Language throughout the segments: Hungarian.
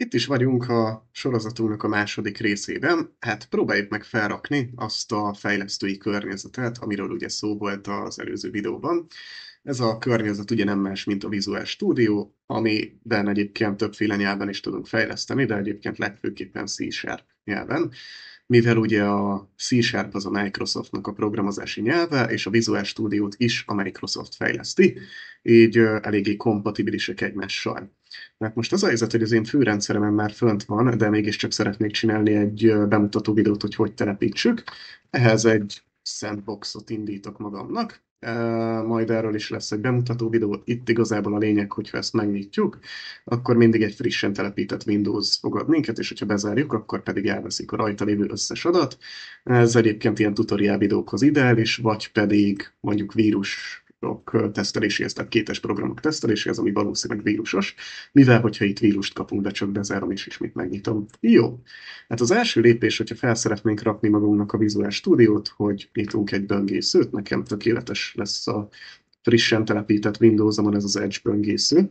Itt is vagyunk a sorozatunknak a második részében. Hát próbáljuk meg felrakni azt a fejlesztői környezetet, amiről ugye szó volt az előző videóban. Ez a környezet ugye nem más, mint a Visual Studio, amiben egyébként többféle nyelven is tudunk fejleszteni, de egyébként legfőképpen C# nyelven. Mivel ugye a C# az a Microsoftnak a programozási nyelve, és a Visual Studio-t is a Microsoft fejleszti, így eléggé kompatibilisek egymással. Mert most az a helyzet, hogy az én főrendszeremen már fönt van, de mégiscsak szeretnék csinálni egy bemutató videót, hogy telepítsük. Ehhez egy sandboxot indítok magamnak. Majd erről is lesz egy bemutató videó. Itt igazából a lényeg, hogyha ezt megnyitjuk, akkor mindig egy frissen telepített Windows fogad minket, és hogyha bezárjuk, akkor pedig elveszik a rajta lévő összes adat. Ez egyébként ilyen tutoriál videókhoz ideális, vagy pedig mondjuk vírusok teszteléséhez, tehát kétes programok teszteléséhez, ami valószínűleg vírusos, mivel hogyha itt vírust kapunk, de csak bezárom és ismét megnyitom. Jó. Hát az első lépés, hogyha fel szeretnénk rakni magunknak a Visual Studio-t, hogy nyitunk egy böngészőt, nekem tökéletes lesz a frissen telepített Windows-on ez az Edge böngésző.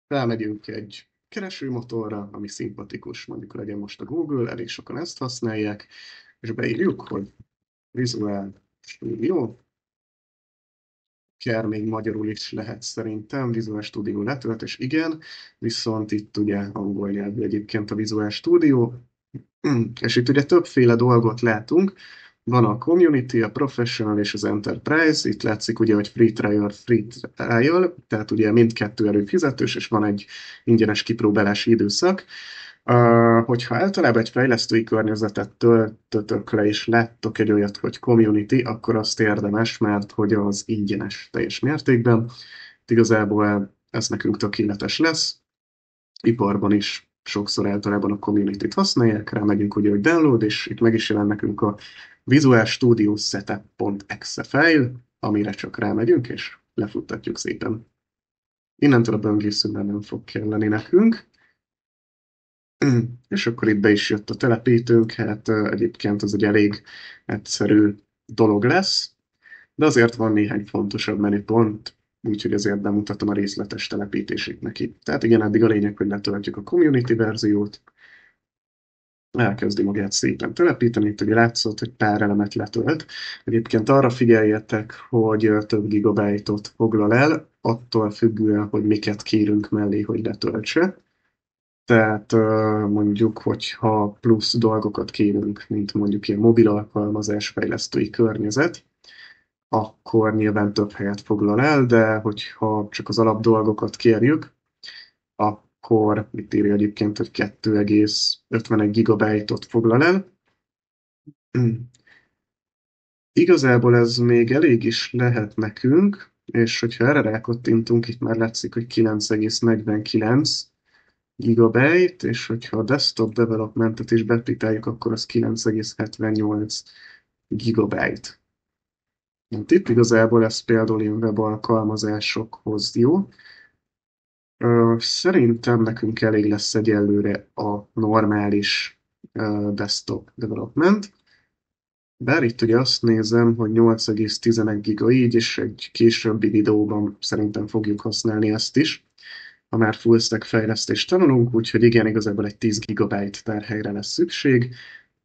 Felmegyünk egy keresőmotorra, ami szimpatikus, mondjuk legyen most a Google, elég sokan ezt használják, és beírjuk, hogy Visual Studio, akár még magyarul is lehet szerintem, Visual Studio letöltés, igen, viszont itt ugye angol nyelvű egyébként a Visual Studio, és itt ugye többféle dolgot látunk, van a Community, a Professional és az Enterprise, itt látszik ugye, hogy free trial, tehát ugye mindkettő előfizetős, és van egy ingyenes kipróbálási időszak. Hogyha általában egy fejlesztői környezetet töltötök le, és láttok egy olyat, hogy Community, akkor azt érdemes, mert hogy az ingyenes teljes mértékben. Igazából ez nekünk tökéletes lesz. Iparban is sokszor általában a Community-t használják, rámegyünk ugye, hogy download, és itt meg is jelent nekünk a Visual Studio Setup.exe file, amire csak rámegyünk, és lefuttatjuk szépen. Innentől a böngészőben nem fog kelleni nekünk. És akkor itt be is jött a telepítőnk, hát egyébként ez egy elég egyszerű dolog lesz, de azért van néhány fontosabb menüpont, úgyhogy azért bemutatom a részletes telepítését neki. Tehát igen, eddig a lényeg, hogy letöltjük a community verziót, elkezdi magát szépen telepíteni, itt ugye látszott, hogy pár elemet letölt. Egyébként arra figyeljetek, hogy több gigabájtot foglal el, attól függően, hogy miket kérünk mellé, hogy letöltse. Tehát mondjuk, hogyha plusz dolgokat kérünk, mint mondjuk ilyen mobil alkalmazás, fejlesztői környezet, akkor nyilván több helyet foglal el, de hogyha csak az alap dolgokat kérjük, akkor itt írja egyébként, hogy 2,51 gigabájtot foglal el. Igazából ez még elég is lehet nekünk, és hogyha erre rákattintunk, itt már látszik, hogy 9,49 gigabyte, és hogyha a desktop developmentet is betítáljuk, akkor az 9,78 gigabyte. Itt igazából ez például ilyen web alkalmazásokhoz jó. Szerintem nekünk elég lesz egyelőre a normális desktop development. Bár itt ugye azt nézem, hogy 8,11 giga így, és egy későbbi videóban szerintem fogjuk használni ezt is, ha már full stack fejlesztést tanulunk, úgyhogy igen, igazából egy 10 gigabyte tárhelyre lesz szükség.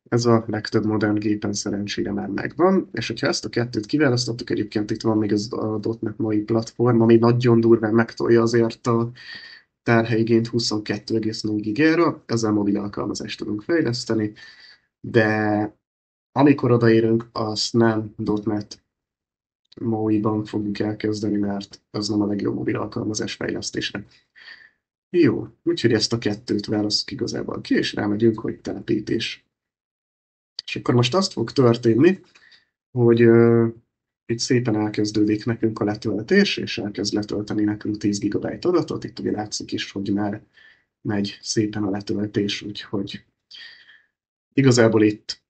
Ez a legtöbb modern gépen szerencsére már megvan, és hogyha ezt a kettőt kiválasztottuk, egyébként itt van még az a .NET mai platform, ami nagyon durván megtolja azért a tárhelyigényt 22,4 gigára, ezzel mobil alkalmazást tudunk fejleszteni, de amikor odaérünk, azt nem .NET MOI-ban fogjuk elkezdeni, mert az nem a legjobb mobil alkalmazás fejlesztésre. Jó, úgyhogy ezt a kettőt választjuk igazából ki, és rámegyünk, hogy telepítés. És akkor most azt fog történni, hogy itt szépen elkezdődik nekünk a letöltés, és elkezd letölteni nekünk 10 gigabyte adatot. Itt ugye látszik is, hogy már megy szépen a letöltés, úgyhogy igazából itt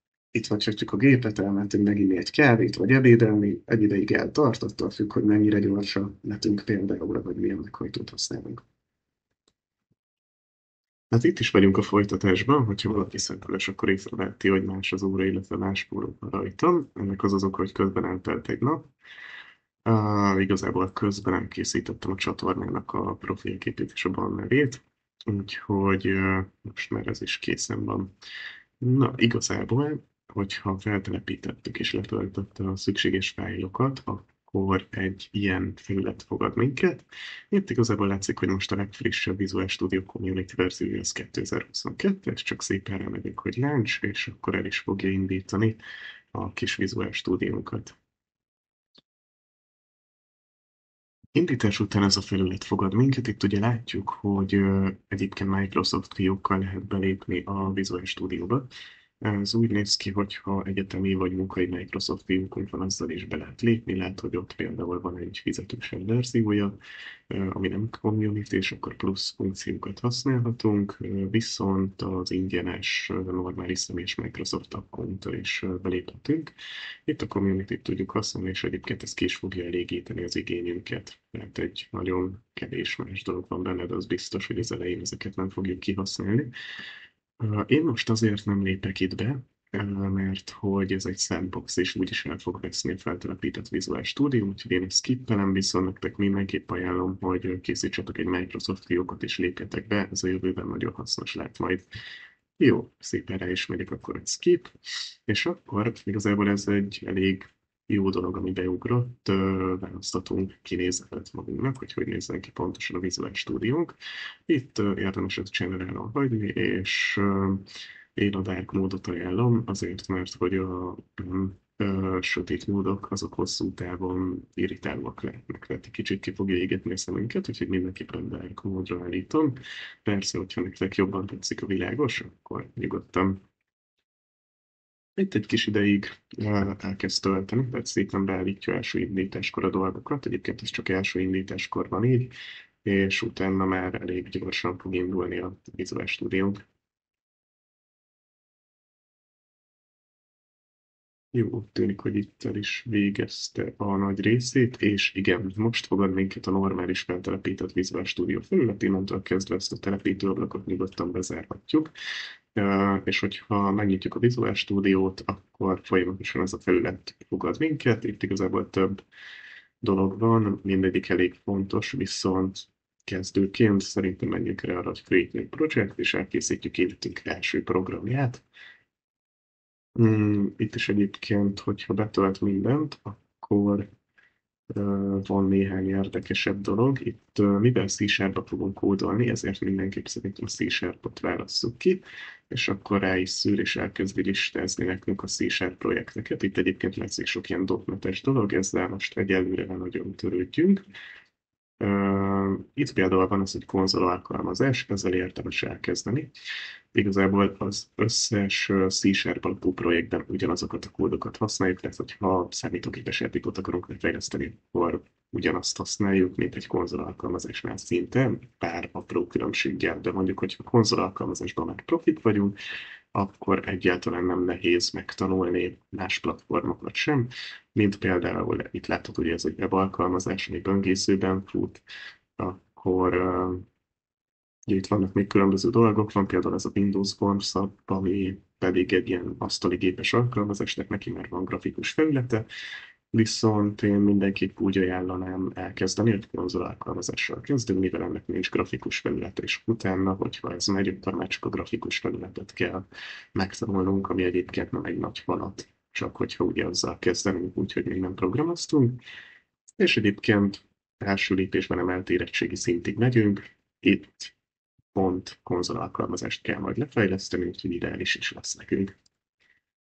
hagyhatjuk a gépet, elmentünk meginni egy kávét, vagy ebédelni, egy ideig eltart, attól függ, hogy mennyire gyors a netünk például, vagy milyennek hogy tud használni. Hát itt is vagyunk a folytatásban, hogyha valaki szemteles, akkor észreveheti, hogy más az óra, illetve más spórok van rajtam. Ennek az az oka, hogy közben eltelt egy nap. Igazából közben nem készítettem a csatornának a profilképét és a bannerét. úgyhogy most már ez is készen van. Na, igazából, hogyha feltelepítettük és letöltötte a szükséges fájlokat, akkor egy ilyen felület fogad minket. Itt igazából látszik, hogy most a legfrissebb Visual Studio Community verziója az 2022, és csak szépen rámegyek, hogy launch, és akkor el is fogja indítani a kis Visual Studiónkat. Indítás után ez a felület fogad minket. Itt ugye látjuk, hogy egyébként Microsoft fiókkal lehet belépni a Visual Studio-ba. Ez úgy néz ki, hogy ha egyetemi vagy munkai Microsoft fiókunk van, azzal is be lehet lépni. Lehet, hogy ott például van egy fizetősebb verziója, ami nem community, és akkor plusz funkciókat használhatunk, viszont az ingyenes, normális személyes Microsoft account is beléphetünk. Itt a community-t tudjuk használni, és egyébként ez ki is fogja elégíteni az igényünket, mert egy nagyon kevés más dolog van benne, de az biztos, hogy az elején ezeket nem fogjuk kihasználni. Én most azért nem lépek itt be, mert hogy ez egy sandbox, és úgyis el fog veszni a feltelepített Visual Studio, úgyhogy én ezt skippelem, viszont nektek mindenképp ajánlom, hogy készítsetek egy Microsoft fiókot és lépjetek be, ez a jövőben nagyon hasznos lehet majd. Jó, szépen rá is megyek akkor egy skip, és akkor igazából ez egy elég jó dolog, ami beugrott, választatunk kinézetet magunknak, hogy nézzen ki pontosan a Visual Studiónk. Itt érdemes ezt generálon hagyni, és én a Dark módot ajánlom, azért, mert hogy a sötét módok azok hosszú távon irritálóak lehetnek, tehát egy kicsit ki fogja égetni a szemünket, úgyhogy mindenképpen Dark módra állítom. Persze, hogyha nektek jobban tetszik a világos, akkor nyugodtan itt egy kis ideig elkezd tölteni, tehát szépen beállítja első indításkor a dolgokat. Egyébként ez csak első indításkor van így, és utána már elég gyorsan fog indulni a Visual Studio. Jó, úgy tűnik, hogy itt el is végezte a nagy részét, és igen, most fogad minket a normális feltelepített Visual Studio felület, innentől kezdve ezt a telepítő ablakot nyugodtan bezárhatjuk. És hogyha megnyitjuk a Visual Studio-t, akkor folyamatosan ez a felület fogad minket. Itt igazából több dolog van, mindegyik elég fontos, viszont kezdőként szerintem menjünk rá arra, hogy Create New Project, és elkészítjük életünk első programját. Itt is egyébként, hogyha betölt mindent, akkor van néhány érdekesebb dolog. Itt mivel C-Sharp-ba fogunk kódolni, ezért mindenképp szerintem a C-Sharp-ot válasszuk ki, és akkor rá is szűr, és elkezdi listázni nekünk a C-Sharp projekteket. Itt egyébként látszik sok ilyen .NET-es dolog, ezzel most egyelőre nem nagyon törődjünk. Itt például van az, hogy konzol alkalmazás, ezzel érdemes elkezdeni. Igazából az összes C-Sharp alapú projektben ugyanazokat a kódokat használjuk, tehát hogyha számítógépes játékot akarunk lefejleszteni, akkor ugyanazt használjuk, mint egy konzol alkalmazásnál szinte, pár apró különbséggel, de mondjuk, hogy a konzol alkalmazásban már profik vagyunk, akkor egyáltalán nem nehéz megtanulni más platformokat sem, mint például itt látható, hogy ez egy web alkalmazás, ami böngészőben fut, akkor ugye itt vannak még különböző dolgok, van például ez a Windows Forms app, ami pedig egy ilyen asztali gépes alkalmazásnak, neki már van grafikus felülete, viszont én mindenképp úgy ajánlanám elkezdeni, hogy konzol alkalmazással kezdünk, mivel ennek nincs grafikus felülete, és utána, hogyha ez megy, akkor már csak a grafikus felületet kell megtanulnunk, ami egyébként nem egy nagy falat, csak hogyha ugye azzal kezdenünk, úgyhogy még nem programoztunk. És egyébként első lépésben emelt érettségi szintig megyünk, itt pont konzol alkalmazást kell majd lefejleszteni, úgyhogy ideális is lesz nekünk.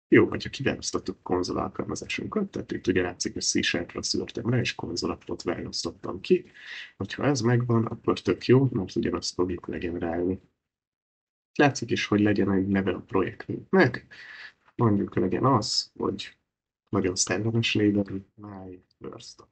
Jó, hogyha kiválasztottuk konzol alkalmazásunkat, tehát itt ugye látszik, hogy C-Sharp-ra szűrtem le, és konzolapot választottam ki. Hogyha ez megvan, akkor tök jó, mert ugyanazt fogjuk legenerálni. Látszik is, hogy legyen egy neve a projektünknek. Mondjuk legyen az, hogy nagyon szellemes néven, My First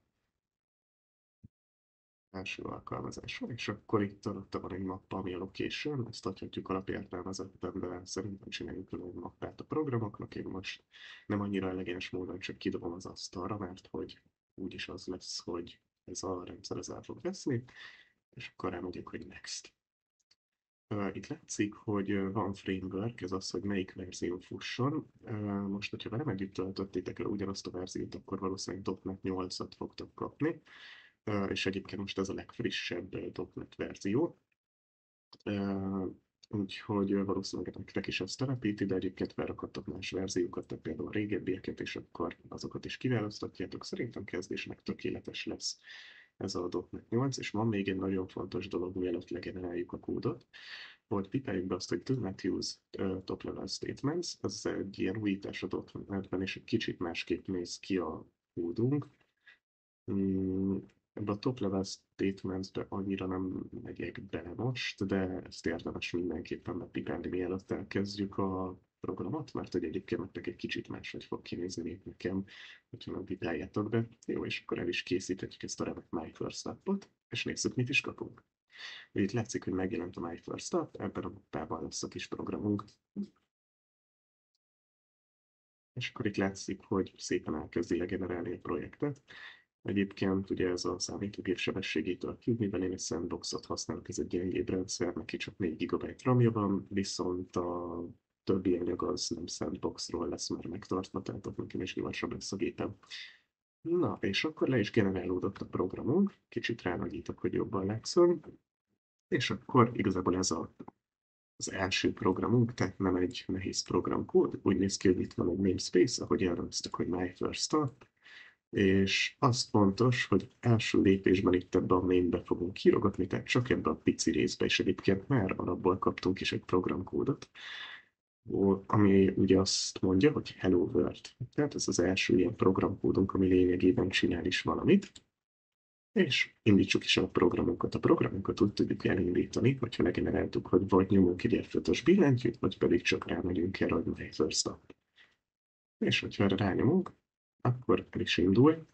első alkalmazáson, és akkor itt alatta van egy mappa, ami a location, ezt adhatjuk alapértelmezetten, de szerintem csináljunk külön egy mappát a programoknak. Én most nem annyira elegáns módon csak kidobom az asztalra, mert hogy úgyis az lesz, hogy ez a rendszer ez el fog veszni, és akkor rámegyek, hogy next. Itt látszik, hogy van framework, ez az, hogy melyik verzió fusson. Most, hogyha velem együtt töltöttétek el ugyanazt a verziót, akkor valószínűleg .NET 8-at fogtok kapni, és egyébként most ez a legfrissebb .NET verzió. Úgyhogy valószínűleg nektek is ezt telepíti, de egyébként felrakadtok más verziókat, tehát például a régebbieket, és akkor azokat is kiválasztatjátok. Szerintem kezdésnek tökéletes lesz ez a .NET 8, és van még egy nagyon fontos dolog, mielőtt legeneráljuk a kódot, hogy pipáljuk be azt, hogy do not use top-level statements, ez egy ilyen újítás a .NET-ben, és egy kicsit másképp néz ki a kódunk. Ebbe a top-level statementsbe annyira nem megyek bele most, de ezt érdemes mindenképpen megpipálni, mielőtt elkezdjük a programot, mert hogy egyébként nektek egy kicsit máshogy fog kinézni, mint nekem, hogyha nem pipáljátok be. Jó, és akkor el is készíthetjük ezt a remek My First App-ot, és nézzük, mit is kapunk. Itt látszik, hogy megjelent a My First App, ebben a mappában lesz a kis programunk. És akkor itt látszik, hogy szépen elkezdi legenerálni a projektet. Egyébként ugye ez a számítógép sebességétől függ, mivel én egy sandboxot használok, ez egy gyengébb rendszer, neki csak 4 GB RAM-ja van, viszont a többi anyag az nem sandboxról lesz már megtartva, tehát ott nekem is gyorsabb lesz a gépem. Na, és akkor le is generálódott a programunk, kicsit ránagyítok, hogy jobban látszom, és akkor igazából az első programunk, tehát nem egy nehéz programkód, úgy néz ki, hogy itt van egy namespace, ahogy elrendeztük, hogy my first start, és az fontos, hogy első lépésben itt ebbe a mainbe fogunk kírogatni, tehát csak ebbe a pici részbe, és egyébként már alapból kaptunk is egy programkódot, ami ugye azt mondja, hogy Hello World. Tehát ez az első ilyen programkódunk, ami lényegében csinál is valamit. És indítsuk is el a programunkat. A programunkat úgy tudjuk elindítani, hogyha legeneráltuk, hogy vagy nyomunk egy F5-ös billentyűt, vagy pedig csak rámegyünk erre, hogy My First Stop. És hogyha erre rányomunk, akkor el is indul.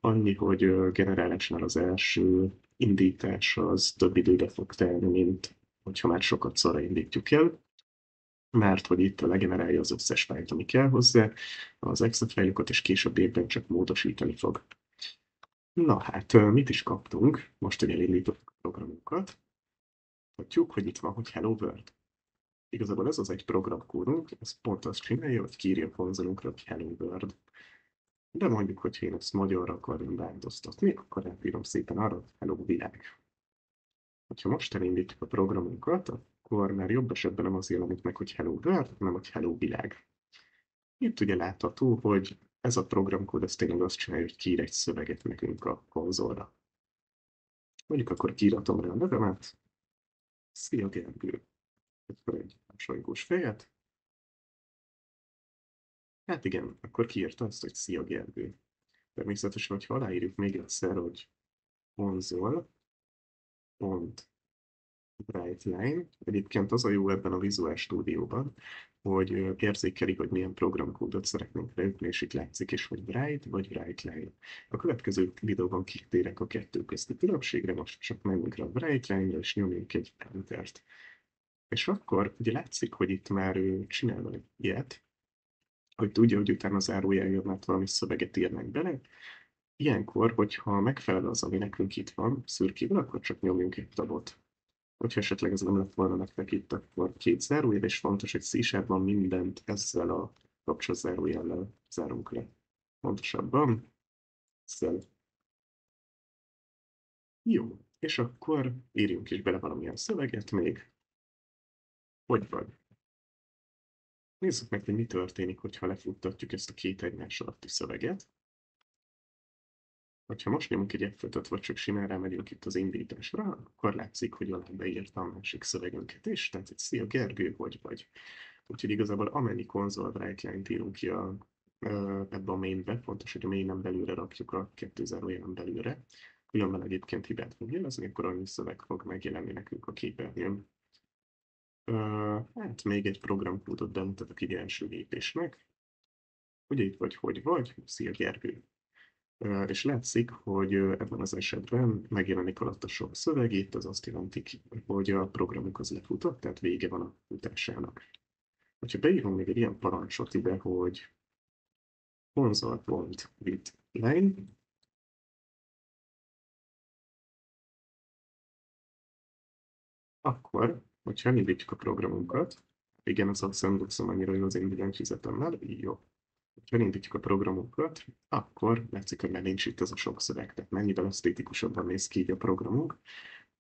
Annyi, hogy generálásnál az első indítás az több időbe fog telni, mint hogyha már sokat szarra indítjuk el, mert hogy itt legenerálja az összes fájlt, ami kell hozzá, az extra fájlokat, és később csak módosítani fog. Na hát, mit is kaptunk? Most, hogy elindítottuk a programunkat, látjuk, hogy itt van, hogy Hello World. Igazából ez az egy programkódunk, ez pont azt csinálja, hogy kírja a konzolunkra, hogy Hello World. De mondjuk, hogy én ezt magyarra akarom változtatni, akkor elbírom szépen arra, hogy Hello Világ. Ha most elindítjuk a programunkat, akkor már jobb esetben nem az jelenik meg, hogy Hello World, hanem hogy Hello Világ. Itt ugye látható, hogy ez a programkód ez tényleg azt csinálja, hogy kiír egy szöveget nekünk a konzolra. Mondjuk akkor kiiratom rá a nevemet. Szia Gergő! Akkor egy mosolygós fejet. Hát igen, akkor kiírta azt, hogy szia Gergő. Természetesen, hogyha aláírjuk még egyszer, hogy console.writeLine. Egyébként az a jó ebben a Visual Studio-ban, hogy érzékeli, hogy milyen programkódot szeretnénk leütni, és itt látszik is, hogy write vagy writeLine. A következő videóban kitérek a kettő közti különbségre, most csak menjünk rá a writeLine-ra, és nyomjunk egy Enter-t. És akkor ugye látszik, hogy itt már ő csinál valami ilyet, hogy tudja, hogy utána zárójeljöv, mert valami szöveget írnak bele. Ilyenkor, hogyha megfelel az, ami nekünk itt van szürkével, akkor csak nyomjunk egy tabot. Hogyha esetleg ez nem lett volna nektek itt, akkor két zárójel, és fontos, hogy C-sharpban mindent ezzel a kapcsolat zárójellel zárunk le. Pontosabban ezzel. Jó, és akkor írjunk is bele valamilyen szöveget még. Hogy van? Nézzük meg, hogy mi történik, hogyha lefuttatjuk ezt a két egymás alatti szöveget. Ha most nyomunk egy F5-öt, vagy csak simán rámegyünk itt az indításra, akkor látszik, hogy alá beírtam a másik szövegünket is, tehát egy szia Gergő, hogy vagy. Úgyhogy igazából amennyi konzol write-line-t írunk ki ebbe a mainbe, fontos, hogy a mainen belülre rakjuk a 2 zárójelen belülre, különben egyébként hibát fog jelezni, akkor annyi szöveg fog megjelenni nekünk a képernyőn. Hát még egy programkódot bemutatok így első lépésnek. Ugye itt hogy vagy, szia Gergő. És látszik, hogy ebben az esetben megjelenik alatt a sok szöveg, itt az azt jelenti, hogy a programunk az lefutott, tehát vége van a futásának. Ha beírom még egy ilyen parancsot ide, hogy console.readline, akkor, hogyha elindítjuk a programunkat, igen, az a sandboxom annyira jó az én billentyűzetemmel, jó. Ha elindítjuk a programunkat, akkor látszik, hogy már nincs itt ez a sok szöveg, tehát mennyivel esztétikusabban néz ki így a programunk.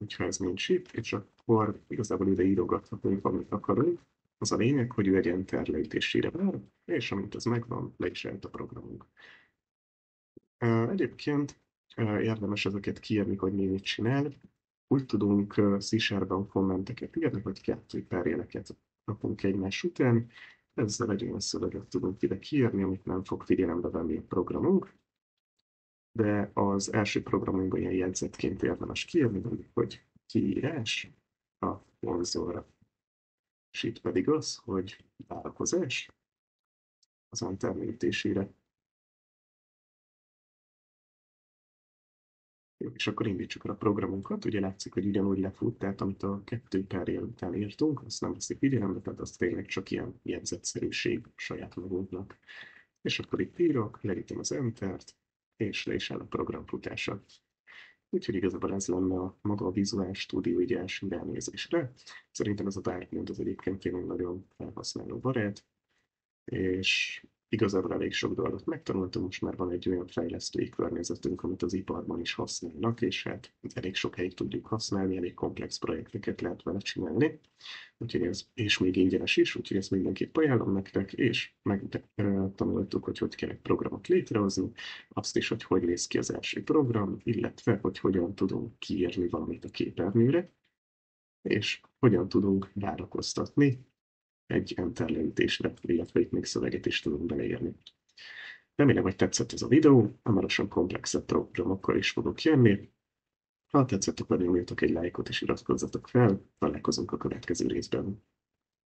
hogyha ez nincs itt, és akkor igazából ide írogathatunk, amit akarunk. Az a lényeg, hogy ő egy enter leütésére vár, és amint ez megvan, le is állt a programunk. Egyébként érdemes ezeket kiírni, hogy mi mit csinál. Úgy tudunk C-Sharp-ban kommenteket írni, hogy kettő perjeleket kapunk egymás után. Ezzel egy olyan szöveget tudunk ide kiírni, amit nem fog figyelembe venni a programunk, de az első programunkban ilyen jegyzetként érdemes kiírni, mondjuk, hogy kiírás a vonzóra. És itt pedig az, hogy várakozás az termelítésére. Jó, és akkor indítsuk el a programunkat. Ugye látszik, hogy ugyanúgy lefut, tehát amit a 2 perjel után írtunk, azt nem veszik figyelembe, tehát az tényleg csak ilyen jegyzetszerűség saját magunknak. És akkor itt írok, leütöm az Entert, és le is áll a program futása. Úgyhogy igazából ez lenne a maga a Visual Studio így első ránézésre. Szerintem ez a Dark Mode az egyébként tényleg nagyon felhasználó barát, és igazából elég sok dolgot megtanultunk, most már van egy olyan fejlesztői környezetünk, amit az iparban is használnak, és hát elég sok helyig tudjuk használni, elég komplex projekteket lehet vele csinálni, úgyhogy ez, és még ingyenes is, úgyhogy ezt mindenképp ajánlom nektek, és megtanultuk, hogy hogy kell egy programot létrehozni, azt is, hogy hogy néz ki az első program, illetve, hogy hogyan tudunk kiírni valamit a képernyőre, és hogyan tudunk várakoztatni egy enter leütésre, illetve itt még szöveget is tudunk beleírni. Remélem, hogy tetszett ez a videó, hamarosan komplexebb programokkal is fogok jönni. Ha tetszett, akkor nyomjatok egy lájkot és iratkozzatok fel, találkozunk a következő részben.